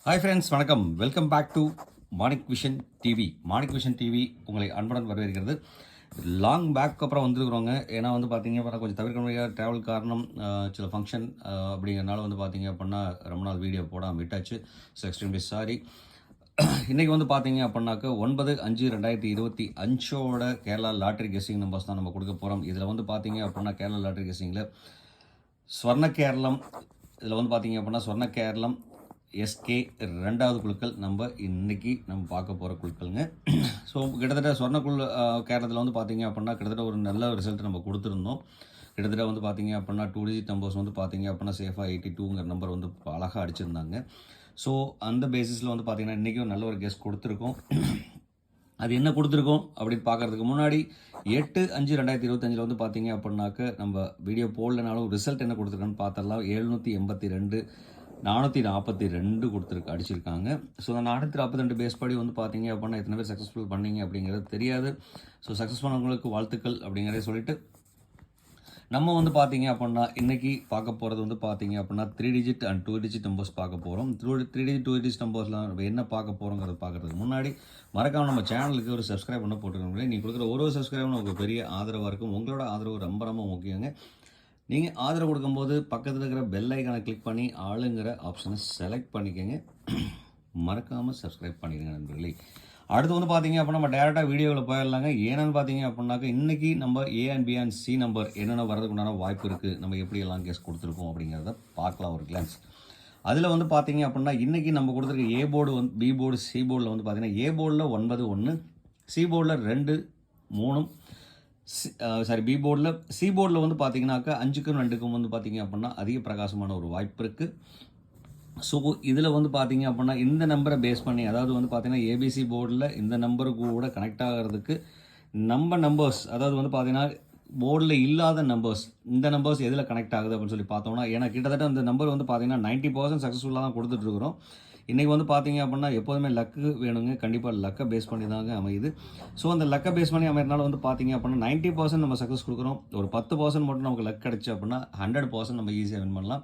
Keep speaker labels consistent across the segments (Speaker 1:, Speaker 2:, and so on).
Speaker 1: Hi friends, வணக்கம். Welcome back to Manik vision TV. Manik vision TV உங்களை அன்புடன் வரவேற்கிறது. லாங் பேக் அப்புறம் வந்துருக்குறோங்க. ஏன்னா வந்து பார்த்தீங்க அப்படின்னா கொஞ்சம் தவிர்க்க முடியாத ட்ராவல் காரணம், சில ஃபங்க்ஷன் அப்படிங்கிறனால வந்து பார்த்தீங்க அப்படின்னா ரொம்ப நாள் வீடியோ போடாமல் விட்டாச்சு. So extremely sorry. இன்றைக்கி வந்து பார்த்தீங்க அப்படின்னாக்க 9/5/2025 கேரளா லாட்ரி கெஸ்ஸிங் நம்பர்ஸ் தான் நம்ம கொடுக்க போகிறோம். இதில் வந்து பார்த்தீங்க அப்படின்னா கேரளா லாட்ரி கெஸ்ஸிங்கில் ஸ்வர்ண கேரளம், இதில் வந்து பார்த்தீங்க அப்படின்னா ஸ்வர்ண கேரளம் எஸ்கே ரெண்டாவது குழுக்கள் நம்ம இன்றைக்கி பார்க்க போகிற குழுக்கள்ங்க. ஸோ கிட்டத்தட்ட சொர்ணக்குழு கேரளத்தில் வந்து பார்த்திங்க அப்படின்னா கிட்டத்தட்ட ஒரு நல்ல ரிசல்ட் நம்ம கொடுத்துருந்தோம். கிட்டத்தட்ட வந்து பார்த்திங்க அப்படின்னா 2 டிஜிட் நம்பர்ஸ் வந்து பார்த்திங்க அப்படின்னா சேஃபாக 82ங்கிற நம்பர் வந்து அழகாக அடிச்சிருந்தாங்க. ஸோ அந்த பேசிஸில் வந்து பார்த்திங்கன்னா இன்றைக்கும் நல்ல ஒரு கெஸ்ட் கொடுத்துருக்கோம். அது என்ன கொடுத்துருக்கோம் அப்படின்னு பார்க்குறதுக்கு முன்னாடி 8/5/2025 வந்து பார்த்தீங்க அப்படின்னாக்க நம்ம வீடியோ போடலனாலும் ரிசல்ட் என்ன கொடுத்துருக்கோன்னு பார்த்துடலாம். 782 442 கொடுத்துருக்கு அடிச்சிருக்காங்க. ஸோ அந்த 442 பேஸ் படி வந்து பார்த்தீங்க அப்படின்னா எத்தனை பேர் சக்ஸஸ்ஃபுல் பண்ணீங்க அப்படிங்கிறது தெரியாது. ஸோ சக்ஸஸ் பண்ணவங்களுக்கு வாழ்த்துக்கள் அப்படிங்கிறத சொல்லிட்டு நம்ம வந்து பார்த்தீங்க அப்படின்னா இன்றைக்கி பார்க்க போகிறது வந்து பார்த்தீங்க அப்படின்னா 3 டிஜிட் அண்ட் 2 டிஜிட் நம்பர்ஸ் பார்க்க போகிறோம். 3 டிஜிட் 2 டிஜிட் நம்பர்ஸ்லாம் நம்ம என்ன பார்க்க போகிறோங்கிறத பார்க்குறதுக்கு முன்னாடி மறக்காமல் நம்ம சேனலுக்கு ஒரு சப்ஸ்கிரைப் பண்ண போட்டுருக்கோங்களே. நீங்கள் கொடுக்குற ஒரு சப்ஸ்கிரைபும் நமக்கு பெரிய ஆதரவாக இருக்கும். உங்களோட ஆதரவு ரொம்ப ரொம்ப முக்கியங்க. நீங்கள் ஆதரவு கொடுக்கும்போது பக்கத்தில் இருக்கிற பெல் ஐக்கானை கிளிக் பண்ணி ஆளுங்கிற ஆப்ஷனை செலக்ட் பண்ணிக்கோங்க. மறக்காமல் சப்ஸ்கிரைப் பண்ணிடுங்க நண்பர்களே. அடுத்து வந்து பார்த்தீங்க அப்படின்னா நம்ம டேரெக்டாக வீடியோவில் போயிடலாங்க. ஏன்னு பார்த்தீங்க அப்படின்னாக்க இன்றைக்கி நம்ம A and B and C number என்னென்ன வரதுக்கு உண்டான வாய்ப்பு இருக்குது, நம்ம எப்படியெல்லாம் கெஸ் கொடுத்துருக்கோம் அப்படிங்கிறத பார்க்கலாம் ஒரு கிளான்ஸ். அதில் வந்து பார்த்தீங்க அப்படின்னா இன்றைக்கி நம்ம கொடுத்துருக்க ஏ போர்டு வந்து பி போர்டு சி போர்டில் வந்து பார்த்தீங்கன்னா ஏ போர்டில் 9 1, சி போர்டில் 2 3, பி போர்டில் சி போர்டில் வந்து பார்த்தீங்கன்னாக்கா 5க்கும் 2க்கும் வந்து பார்த்தீங்க அப்படின்னா அதிக பிரகாசமான ஒரு வாய்ப்பு இருக்குது. ஸோ இதில் வந்து பார்த்தீங்க அப்படின்னா இந்த நம்பரை பேஸ் பண்ணி, அதாவது வந்து பார்த்தீங்கன்னா ஏபிசி போர்டில் இந்த நம்பருக்கு கூட கனெக்ட் ஆகிறதுக்கு நம்பர்ஸ், அதாவது வந்து பார்த்தீங்கன்னா போர்டில் இல்லாத நம்பர்ஸ், இந்த நம்பர்ஸ் எதில் கனெக்ட் ஆகுது அப்படின்னு சொல்லி பார்த்தோம்னா, ஏன்னா கிட்டத்தட்ட அந்த நம்பர் வந்து பார்த்தீங்கன்னா 90% சக்ஸஸ்ஃபுல்லாக தான் கொடுத்துட்ருக்குறோம். இன்றைக்கி வந்து பார்த்தீங்க அப்படின்னா எப்போதுமே லக்கு வேணுங்க. கண்டிப்பாக லக்கை பேஸ் பண்ணி தாங்க அமையுது. ஸோ அந்த லக்கை பேஸ் பண்ணி அமைகிறனால வந்து பார்த்தீங்க அப்படின்னா 90% நம்ம சக்ஸஸ் கொடுக்குறோம். ஒரு 10% மட்டும் நமக்கு லக் கிடச்சி அப்படின்னா 100% நம்ம ஈஸியாக வின் பண்ணலாம்.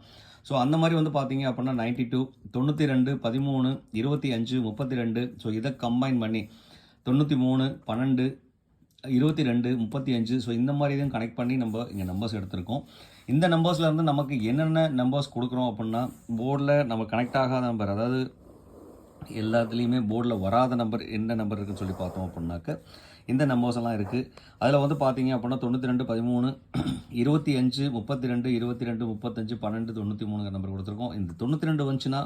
Speaker 1: ஸோ அந்த மாதிரி வந்து பார்த்தீங்க அப்படின்னா 92, 92, 13, 25, 32, ஸோ இதை கம்பைன் பண்ணி 93, 12, 22, 35, ஸோ இந்த மாதிரி இதையும் கனெக்ட் பண்ணி நம்ம இங்கே நம்பர்ஸ் எடுத்திருக்கோம். இந்த நம்பர்ஸில் இருந்து நமக்கு என்னென்ன நம்பர்ஸ் கொடுக்குறோம் அப்படின்னா, போர்டில் நம்ம கனெக்ட் ஆகாத நம்பர், அதாவது எல்லாத்துலேயுமே போர்டில் வராத நம்பர் என்ன நம்பர் இருக்குன்னு சொல்லி பார்த்தோம் அப்படின்னாக்க இந்த நம்பர்ஸ் எல்லாம் இருக்குது. அதில் வந்து பார்த்தீங்க அப்படின்னா 92, 13, 25, 32, 22, 35, 12, 93 நம்பர் கொடுத்துருக்கோம். இந்த 92 வந்துச்சுன்னா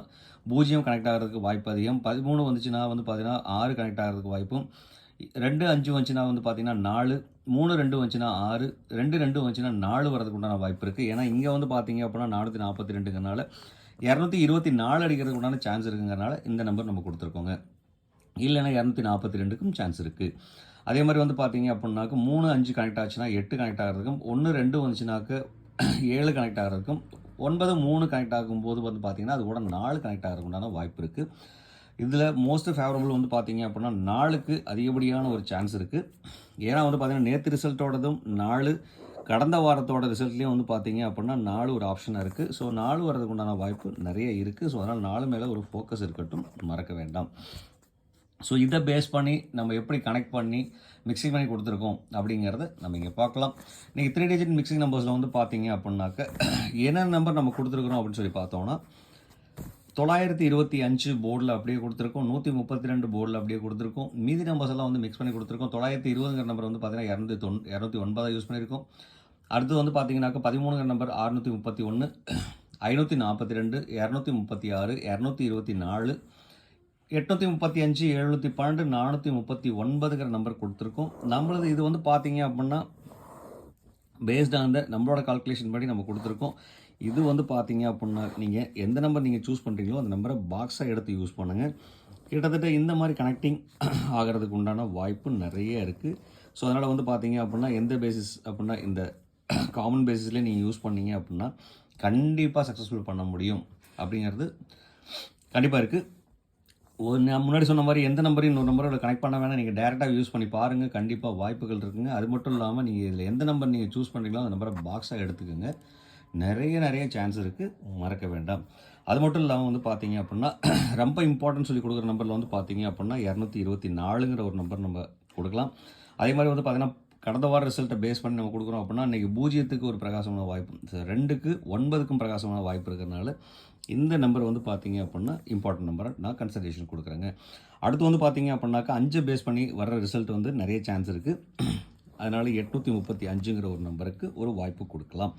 Speaker 1: 0 கனெக்ட் ஆகிறதுக்கு வாய்ப்பு அதிகம். 13 வந்துச்சுன்னா வந்து பார்த்தீங்கன்னா 6 கனெக்ட் ஆகிறதுக்கு வாய்ப்பும், 2 5 வந்துச்சுன்னா வந்து பார்த்தீங்கன்னா 4, 3 2 வந்துச்சுன்னா 6, 2 2 வந்துச்சுன்னா 4 வரதுக்கு உண்டான வாய்ப்பு இருக்குது. ஏன்னா இங்கே வந்து பார்த்தீங்க அப்படின்னா 442ங்கிறனால 224 அடிக்கிறதுக்கு உண்டான சான்ஸ் இருக்குங்கிறனால இந்த நம்பர் நம்ம கொடுத்துருக்கோங்க. இல்லைன்னா 242க்கும் சான்ஸ் இருக்குது. அதே மாதிரி வந்து பார்த்தீங்க அப்படின்னாக்க 3 5 கனெக்ட் ஆச்சுன்னா 8 கனெக்ட் ஆகிறதுக்கும், 1 2 வந்துச்சுனாக்க 7 கனெக்ட் ஆகிறதுக்கும், 9 3 கனெக்ட் ஆகும்போது வந்து பார்த்தீங்கன்னா அது கூட 4 கனெக்ட் ஆகிறதுக்கு உண்டான வாய்ப்பு இருக்குது. இதில் மோஸ்ட் ஃபேவரபிள் வந்து பார்த்தீங்க அப்படின்னா 4க்கு அதிகப்படியான ஒரு சான்ஸ் இருக்குது. ஏன்னா வந்து பார்த்தீங்கன்னா நேற்று ரிசல்ட்டோடதும் 4 கடந்த வாரத்தோட ரிசல்ட்லேயும் வந்து பார்த்தீங்க அப்படின்னா 4 ஒரு ஆப்ஷனாக இருக்குது. ஸோ 4 வரதுக்கு உண்டான வாய்ப்பு நிறைய இருக்குது. ஸோ அதனால் 4 மேலே ஒரு ஃபோக்கஸ் இருக்கட்டும், மறக்க வேண்டாம். ஸோ இதை பேஸ் பண்ணி நம்ம எப்படி கனெக்ட் பண்ணி மிக்சிங் பண்ணி கொடுத்துருக்கோம் அப்படிங்கிறத நம்ம இங்கே பார்க்கலாம். நீங்கள் 3 டிஜிட் மிக்சிங் நம்பர்ஸில் வந்து பார்த்தீங்க அப்படின்னாக்க என்னென்ன நம்பர் நம்ம கொடுத்துருக்குறோம் அப்படின்னு சொல்லி பார்த்தோம்னா 925 போர்டில் அப்படியே கொடுத்துருக்கோம், 132 போர்டில் அப்படியே கொடுத்துருக்கோம். மீதி நம்பர்ஸ் எல்லாம் வந்து மிக்ஸ் பண்ணி கொடுத்துருக்கோம். 920ங்கிற நம்பர் வந்து பார்த்தீங்கன்னா 209 யூஸ் பண்ணியிருக்கோம். அடுத்து வந்து பார்த்தீங்கன்னாக்க 13ங்கிற நம்பர் 631, 542, 236, 224, 835, 712, 439ங்கிற நம்பர் கொடுத்துருக்கோம். நம்மளது இது வந்து பார்த்தீங்க அப்படின்னா பேஸ்ட் ஆன் நம்மளோட கால்குலேஷன் படி நம்ம கொடுத்துருக்கோம். இது வந்து பார்த்தீங்க அப்படின்னா நீங்கள் எந்த நம்பர் நீங்கள் சூஸ் பண்ணுறீங்களோ அந்த நம்பரை பாக்ஸாக எடுத்து யூஸ் பண்ணுங்கள். கிட்டத்தட்ட இந்த மாதிரி கனெக்டிங் ஆகிறதுக்கு உண்டான வாய்ப்பு நிறைய இருக்குது. ஸோ அதனால் வந்து பார்த்தீங்க அப்படின்னா எந்த பேசிஸ் அப்படின்னா இந்த காமன் பேசிஸ்லேயே நீங்கள் யூஸ் பண்ணீங்க அப்படின்னா கண்டிப்பாக சக்ஸஸ்ஃபுல் பண்ண முடியும் அப்படிங்கிறது கண்டிப்பாக இருக்குது. நான் முன்னாடி சொன்ன மாதிரி எந்த நம்பரையும் இன்னொரு நம்பரோட கனெக்ட் பண்ண வேணாம், நீங்கள் டேரெக்டாக யூஸ் பண்ணி பாருங்கள், கண்டிப்பாக வாய்ப்புகள் இருக்குங்க. அது மட்டும் இல்லாமல் நீங்கள் இதில் எந்த நம்பர் நீங்கள் சூஸ் பண்ணுறீங்களோ அந்த நம்பரை பாக்ஸாக எடுத்துக்கோங்க. நிறைய சான்ஸ் இருக்குது, மறக்க வேண்டாம். அது மட்டும் இல்லாமல் வந்து பார்த்தீங்க அப்படின்னா ரொம்ப இம்பார்ட்டன்ட் சொல்லி கொடுக்குற நம்பரில் வந்து பார்த்தீங்க அப்படின்னா 224ங்கிற ஒரு நம்பர் நம்ம கொடுக்கலாம். அதே மாதிரி வந்து பார்த்தீங்கன்னா கடந்த வார ரிசல்ட்டை பேஸ் பண்ணி நம்ம கொடுக்குறோம் அப்படின்னா இன்றைக்கி 0க்கு ஒரு பிரகாசமான வாய்ப்பு, 2க்கு 9க்கும் பிரகாசமான வாய்ப்பு இருக்கிறதுனால இந்த நம்பர் வந்து பார்த்தீங்க அப்படின்னா இம்பார்ட்டன்ட் நம்பரை நான் கன்சிடரேஷன் கொடுக்குறேங்க. அடுத்து வந்து பார்த்தீங்க அப்படின்னாக்கா 5 பேஸ் பண்ணி வர்ற ரிசல்ட் வந்து நிறைய சான்ஸ் இருக்குது. அதனால் 835ங்கிற ஒரு நம்பருக்கு ஒரு வாய்ப்பு கொடுக்கலாம்.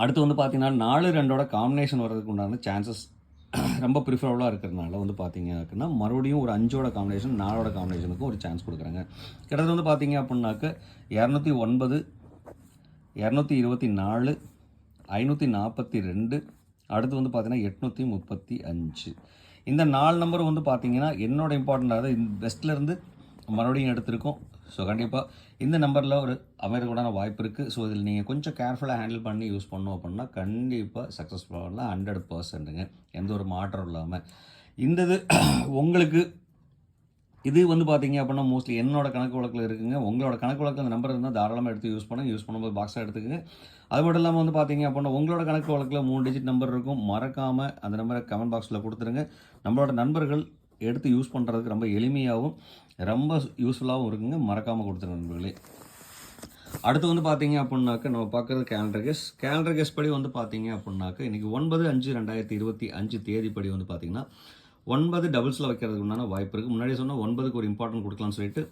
Speaker 1: அடுத்து வந்து பார்த்தீங்கன்னா 4 2ஓட காம்பினேஷன் வர்றதுக்கு உண்டான சான்சஸ் ரொம்ப ப்ரிஃபரபுளாக இருக்கிறதுனால வந்து பார்த்தீங்க அப்படின்னா மறுபடியும் ஒரு 5ஓட காம்பினேஷன் 4ஓட காம்பினேஷனுக்கு ஒரு சான்ஸ் கொடுக்குறாங்க. கிட்டத்தட்ட வந்து பார்த்தீங்க அப்படின்னாக்க 209, 224, 542, அடுத்து வந்து பார்த்தீங்கன்னா 835. இந்த 4 நம்பர் வந்து பார்த்தீங்கன்னா என்னோட இம்பார்ட்டண்ட்டாக பெஸ்ட்லேருந்து மறுபடியும் எடுத்திருக்கோம். ஸோ கண்டிப்பாக இந்த நம்பரில் ஒரு அமைறக்கூடான வாய்ப்பு இருக்குது. ஸோ இதில் நீங்கள் கொஞ்சம் கேர்ஃபுல்லாக ஹேண்டில் பண்ணி யூஸ் பண்ணோம் அப்படின்னா கண்டிப்பாக சக்ஸஸ்ஃபுல்லாக 100%ங்க, எந்த ஒரு மாற்றம் இல்லாமல். இந்த இது உங்களுக்கு இது வந்து பார்த்தீங்க அப்படின்னா மோஸ்ட்லி என்னோட கணக்கு வழக்கில் இருக்குங்க. உங்களோட கணக்கு வழக்கில் அந்த நம்பர் இருந்தால் தாராளமாக எடுத்து யூஸ் பண்ணும்போது பாக்ஸாக எடுத்துக்கங்க. அது மட்டும் இல்லாமல் வந்து பார்த்தீங்க அப்படின்னா உங்களோட கணக்கு வழக்கில் 3 டிஜிட் நம்பர் இருக்கும். மறக்காமல் அந்த நம்பரை கமெண்ட் பாக்ஸில் கொடுத்துருங்க. நம்மளோட நண்பர்கள் எடுத்து யூஸ் பண்ணுறதுக்கு ரொம்ப எளிமையாகவும் ரொம்ப யூஸ்ஃபுல்லாகவும் இருக்குங்க. மறக்காமல் கொடுத்துருங்க நண்பர்களே. அடுத்து வந்து பார்த்தீங்க அப்படின்னாக்க நம்ம பார்க்குறது கேலண்டர் கெஸ் படி வந்து பார்த்தீங்க அப்படின்னாக்க இன்றைக்கி 9/5/2025 தேதிப்படி வந்து பார்த்தீங்கன்னா 9 டபுள்ஸில் வைக்கிறதுக்கு உண்டான வாய்ப்பு இருக்குது. முன்னாடி சொன்னால் 9க்கு ஒரு இம்பார்ட்டன்ட் கொடுக்கலாம்னு சொல்லிட்டு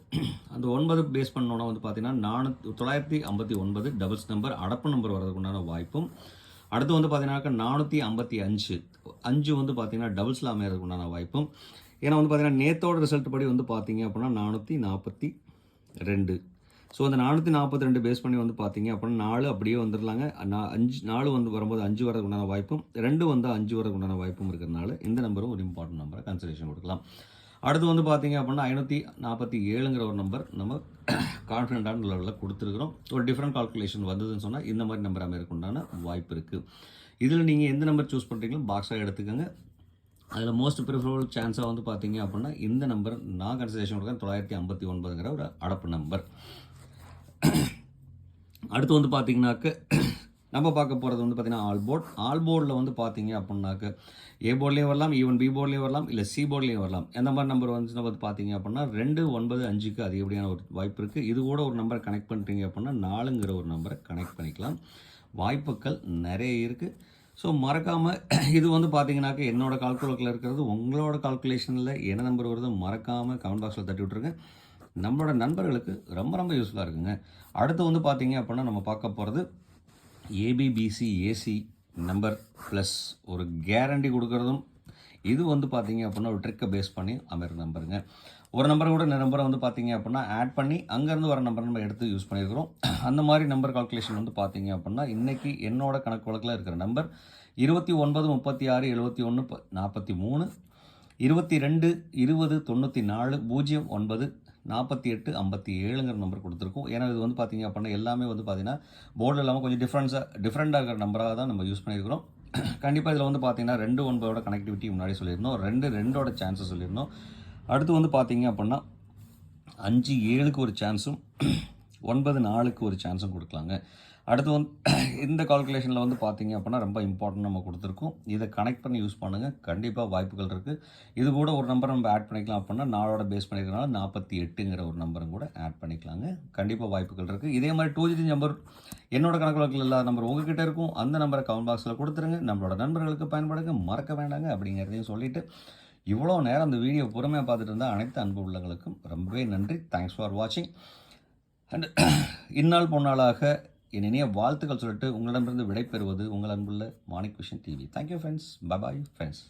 Speaker 1: அந்த 9 பேஸ் பண்ணோன்னா வந்து பார்த்தீங்கன்னா 959 டபுள்ஸ் நம்பர் அடப்பு நம்பர் வர்றதுக்கு உண்டான வாய்ப்பும், அடுத்து வந்து பார்த்தீங்கன்னாக்கா 455 வந்து பார்த்தீங்கன்னா டபுள்ஸில் அமைகிறதுக்கு உண்டான வாய்ப்பும். ஏன்னா வந்து பார்த்தீங்கன்னா நேத்தோட ரிசல்ட் படி வந்து பார்த்தீங்க அப்படின்னா 442. ஸோ அந்த 442 பேஸ் பண்ணி வந்து பார்த்தீங்க அப்படின்னா 4 அப்படியே வந்துடலாங்க. 4 வந்து வரும்போது 5 வரதுக்கு உண்டான வாய்ப்பும், 2 வந்து 5 வரதுக்கு உண்டான வாய்ப்பும் இருக்கிறதுனால இந்த நம்பரும் ஒரு இம்பார்ட்டன்ட் நம்பரை கன்சிடரேஷன் கொடுக்கலாம். அடுத்து வந்து பார்த்தீங்க அப்படின்னா 547ங்கிற ஒரு நம்பர் நம்ம கான்ஃபிடென்ட்டான லெவலில் கொடுத்துருக்குறோம். ஒரு டிஃப்ரெண்ட் கால்குலேஷன் வந்ததுன்னு சொன்னால் இந்த மாதிரி நம்பர் அமையறதுக்கு உண்டான வாய்ப்பு இருக்குது. இதில் நீங்கள் எந்த நம்பர் சூஸ் பண்ணுறீங்களோ பாக்ஸாக எடுத்துக்கோங்க. அதில் மோஸ்ட் ப்ரிஃபரபிள் சான்ஸாக வந்து பார்த்தீங்க அப்படின்னா இந்த நம்பர் நான் கன்சிடரேஷன் கொடுக்குறேன். 959ங்கிற ஒரு அடப்பு நம்பர். அடுத்து வந்து பார்த்தீங்கன்னாக்க நம்ம பார்க்க போகிறது வந்து பார்த்தீங்கன்னா ஆல் போர்டில் வந்து பார்த்தீங்க அப்படின்னாக்க ஏ போர்ட்லேயும் வரலாம், ஈவன் பி போர்ட்லேயும் வரலாம், இல்லை சி போர்ட்லேயும் வரலாம். எந்த மாதிரி நம்பர் வந்துச்சுன்னா வந்து பார்த்தீங்க அப்படின்னா 2, 9, 5க்கு அதிகப்படியான ஒரு வாய்ப்பு இருக்குது. இது கூட ஒரு நம்பரை கனெக்ட் பண்ணுறீங்க அப்படின்னா 4ங்கிற ஒரு நம்பரை கனெக்ட் பண்ணிக்கலாம். வாய்ப்புகள் நிறைய இருக்குது. ஸோ மறக்காமல் இது வந்து பார்த்தீங்கன்னாக்க என்னோட கால்குலேஷனில் இருக்கிறது உங்களோட கால்குலேஷனில் என்ன நம்பர் வருது மறக்காமல் கமெண்ட் பாக்ஸில் தட்டி விட்ருங்க. நம்மளோட நண்பர்களுக்கு ரொம்ப ரொம்ப யூஸ்ஃபுல்லாக இருக்குங்க. அடுத்து வந்து பார்த்தீங்க அப்படின்னா நம்ம பார்க்க போகிறது ஏபிபிசி ஏசி நம்பர் ப்ளஸ் ஒரு கேரண்டி கொடுக்குறதும். இது வந்து பார்த்தீங்க அப்படின்னா ஒரு ட்ரிக்கை பேஸ் பண்ணி அமைகிற நம்பருங்க. ஒரு நம்பரை கூட இந்த நம்பரை வந்து பார்த்தீங்க அப்படின்னா ஆட் பண்ணி அங்கேருந்து வர நம்பர் நம்ம எடுத்து யூஸ் பண்ணியிருக்கிறோம். அந்த மாதிரி நம்பர் கால்குலேஷன் வந்து பார்த்தீங்க அப்படின்னா இன்றைக்கி என்னோட கணக்கு வழக்கில் இருக்கிற நம்பர் 29 36 71 43 22 20 94 09 48 57ங்கிற நம்பர் கொடுத்துருக்கோம். ஏன்னா இது வந்து பார்த்தீங்க அப்படின்னா எல்லாமே வந்து பார்த்தீங்கன்னா போர்டில் இல்லாமல் கொஞ்சம் டிஃப்ரெண்ட்டாக இருக்கிற நம்பராக தான் நம்ம யூஸ் பண்ணியிருக்கிறோம். கண்டிப்பாக இதில் வந்து பார்த்தீங்கன்னா 2 9ஓட கனெக்டிவிட்டி முன்னாடி சொல்லியிருந்தோம், 2 சான்ஸஸ் சொல்லியிருந்தோம். அடுத்து வந்து பார்த்தீங்க அப்படின்னா 5 7க்கு ஒரு சான்ஸும் 9 4க்கு ஒரு சான்ஸும் கொடுக்கலாங்க. அடுத்து வந்து இந்த கால்குலேஷனில் வந்து பார்த்தீங்க அப்படின்னா ரொம்ப இம்பார்ட்டன்ட் நம்ம கொடுத்துருக்கோம். இதை கனெக்ட் பண்ணி யூஸ் பண்ணுங்கள், கண்டிப்பாக வாய்ப்புகள் இருக்குது. இது கூட ஒரு நம்பர் நம்ம ஆட் பண்ணிக்கலாம் அப்படின்னா 4ஓட பேஸ் பண்ணிக்கிறனால 48ங்கிற ஒரு நம்பரும் கூட ஆட் பண்ணிக்கலாங்க. கண்டிப்பாக வாய்ப்புகள் இருக்குது. இதே மாதிரி 2 டிஜிட் நம்பர் என்னோட கணக்கு வழக்கில் இல்லாத நம்பர் உங்ககிட்ட இருக்கும். அந்த நம்பரை கமெண்ட் பாக்ஸில் கொடுத்துருங்க. நம்மளோட நண்பர்களுக்கு பயன்படுங்க, மறக்க வேண்டாங்க அப்படிங்கிறதையும் சொல்லிவிட்டு இவ்வளோ நேரம் அந்த வீடியோ பொறுமையாக பார்த்துட்டு இருந்தால் அனைத்து அன்பு உள்ளங்களுக்கும் ரொம்பவே நன்றி. தேங்க்ஸ் ஃபார் வாட்சிங். அண்ட் இந்நாள் பொன்னாளாக என் இனிய வாழ்த்துக்கள் சொல்லிட்டு உங்களிடமிருந்து விடைபெறுவது உங்கள் அன்புள்ள Manik vision TV. Thank you friends. Bye bye friends.